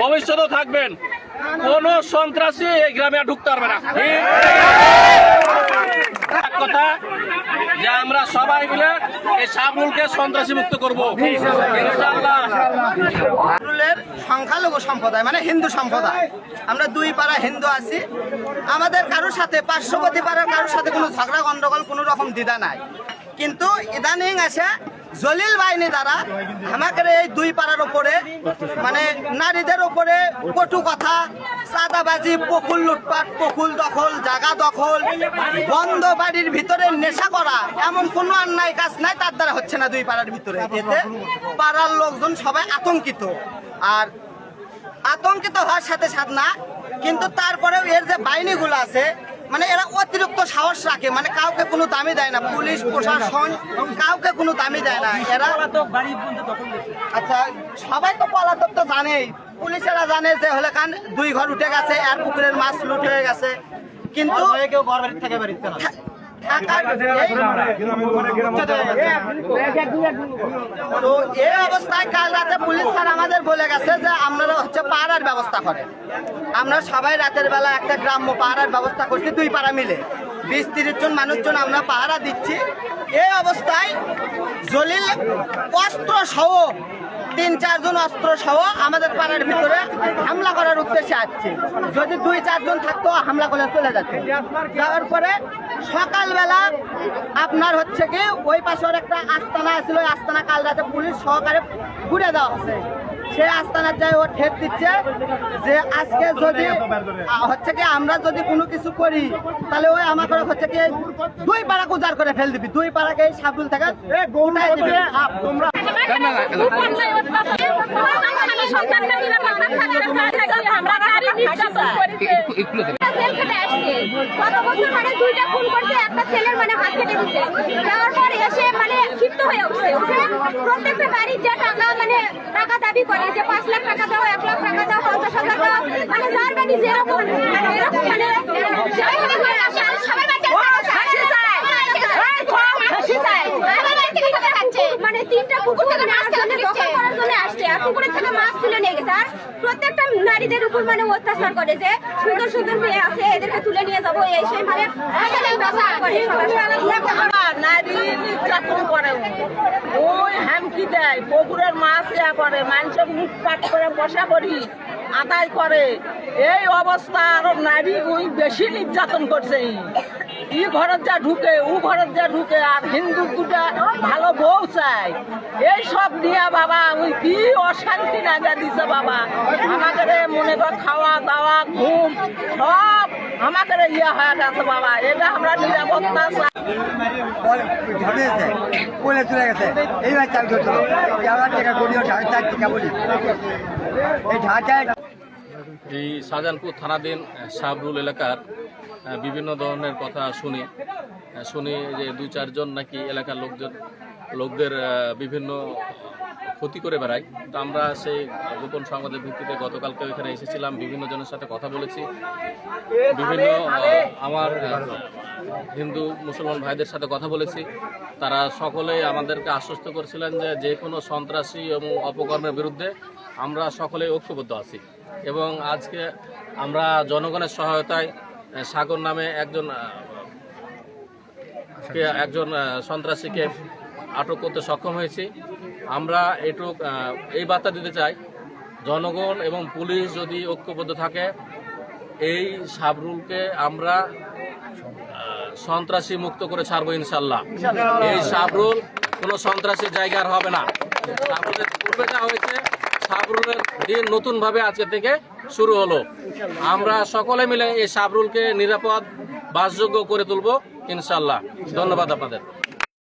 ভবিষ্যতে থাকবেন, কোন সন্ত্রাসী এই গ্রামে ঢুকতে পারবে না। এক কথা যে আমরা সবাই মিলে এই সাবরুলকে সন্ত্রাসী মুক্ত করবো ইনশাআল্লাহ। সাবরুলের সংখ্যালঘু সম্প্রদায় মানে হিন্দু সম্প্রদায়, আমরা দুই পাড়া হিন্দু আছি। আমাদের কারোর সাথে পার্শ্ববর্তী পাড়ার কারোর সাথে কোনো ঝগড়া গন্ডগোল কোনো রকম দ্বিধা নাই, কিন্তু ইদানিং আসে জলিল বাহিনী দ্বারা আমাদের এই দুই পাড়ার উপরে মানে নারীদের উপরে কটু কথা, চাঁদাবাজি, পুকুর লুটপাট, পুকুর দখল, জায়গা দখল, বন্ধ বাড়ির ভিতরে নেশা করা, এমন কোনো অন্যায় কাজ নাই তার দ্বারা হচ্ছে না দুই পাড়ার ভিতরে। এতে পাড়ার লোকজন সবাই আতঙ্কিত, আর আতঙ্কিত হওয়ার সাথে সাথে না, কিন্তু তারপরেও এর যে বাহিনীগুলো আছে মানে এরা অতিরিক্ত সাহস রাখে, মানে কাউকে কোনো দামি দেয় না, পুলিশ প্রশাসন কাউকে কোনো দামি দেয় না। এরা আচ্ছা সবাই তো পলাতক তো জানেই, পুলিশেরা জানে যে হলে কান দুই ঘর উঠে গেছে আর পুকুরের মাছ লুট হয়ে গেছে, কিন্তু কেউ ঘর বাড়ি থেকে বেরোতে না। তো এই অবস্থায় কাল রাতে পুলিশ স্যার আমাদের বলে গেছে যে আপনারা হচ্ছে পাহারার ব্যবস্থা করেন। আমরা সবাই রাতের বেলা একটা গ্রাম্য পাহারার ব্যবস্থা করছি, দুই পাড়া মিলে 20-30 জন মানুষজন আমরা পাহারা দিচ্ছি। এই অবস্থায় জলিল অস্ত্র সহ 3-4 জন অস্ত্র সহ আমাদের পাড়ার ভিতরে হামলা করার উদ্দেশ্যে আসছে। যদি 2-4 জন থাকতো হামলা করে চলে যাচ্ছে। যাওয়ার পরে সকালবেলা আপনার হচ্ছে কি ওই পাশের একটা আস্তানা ছিল, ওই আস্তানা কাল রাতে পুলিশ সহকারে ঘুরে দেওয়া হচ্ছে। সে আস্তানার যায় ও ঠেক দিচ্ছে যে আজকে যদি হচ্ছে কি আমরা যদি কোনো কিছু করি তাহলে ওই আমাকে হচ্ছে কি দুই পাড়া উজাড় করে ফেল দিবি, দুই পাড়াকে এই সাবরুল থেকে গোটাই দিবি। তোমরা গত বছর মানে 2টা খুন করছে, একটা ছেলের মানে হাত কেটে দিচ্ছে। যাওয়ার পর এসে মানে ক্ষিপ্ত হয়ে উঠছে, উঠে প্রত্যেকটা বাড়ির যে টাকা মানে টাকা দাবি করে যে 5 লাখ টাকা দাও, 1 লাখ টাকা দাও, 50,000 দাও, মানে যার বাড়ি যেরকম মানে এরকম মানে মানে 3টা পুকুর থেকে মাছ দখল করার জন্য আসছে, আর পুকুরের থেকে মাছ তুলে নিয়ে গেছে। আর প্রত্যেকটা নারীদের উপর মানে অত্যাচার করে, যে সুন্দর সুন্দর মেয়ে আছে এদেরকে তুলে নিয়ে যাবো, এই সেই মানে নারী নির্যাতন করে, ওই হামকি দেয়, পুকুরের মাছ ইয়া করে, মানুষের লুটপাট করে পয়সা করি আদায় করে। এই অবস্থা আরো নারী ওই বেশি নির্যাতন করছে। ই ঘরের যা ঢুকে ও ঘরের যা ঢুকে, আর হিন্দু দুটা ভালো বউ চাই, এই সব দিয়া বাবা ওই কি অশান্তি লাগা দিছে বাবা। আমাদের মনে কর খাওয়া দাওয়া ঘুম সব আমাদের ইয়ে হয়ে গেছে বাবা। এটা আমরা নিরাপত্তা চলে গেছে। এইবার চাল করছিল এই শাহজাহানপুর থানাধীন সাবরুল এলাকার বিভিন্ন ধরনের কথা শুনি যে 2-4 জন নাকি এলাকার লোকদের বিভিন্ন ক্ষতি করে বেড়ায়। তো আমরা সেই গোপন সংবাদের ভিত্তিতে গতকালকে এখানে এসেছিলাম, বিভিন্ন জনের সাথে কথা বলেছি, বিভিন্ন আমার হিন্দু মুসলমান ভাইদের সাথে কথা বলেছি। তারা সকলেই আমাদেরকে আশ্বস্ত করেছিলেন যে কোনো সন্ত্রাসী এবং অপকর্মের বিরুদ্ধে আমরা সকলেই ঐক্যবদ্ধ আছি। এবং আজকে আমরা জনগণের সহায়তায় সাগর নামে একজন সন্ত্রাসীকে আটক করতে সক্ষম হয়েছি। আমরা এই বার্তা দিতে চাই, জনগণ এবং পুলিশ যদি ঐক্যবদ্ধ থাকে এই সাবরুলকে আমরা সন্ত্রাসী মুক্ত করে ছাড়বো ইনশাল্লাহ। এই সাবরুল কোনো সন্ত্রাসীর জায়গার হবে না। সাবরুলের পূর্বে যা হয়েছে, সাবরুলের দিন নতুনভাবে আজকে থেকে শুরু হলো। আমরা সকলে মিলে এই সাবরুলকে নিরাপদ বাসযোগ্য করে তুলব ইনশাল্লাহ। ধন্যবাদ আপনাদের।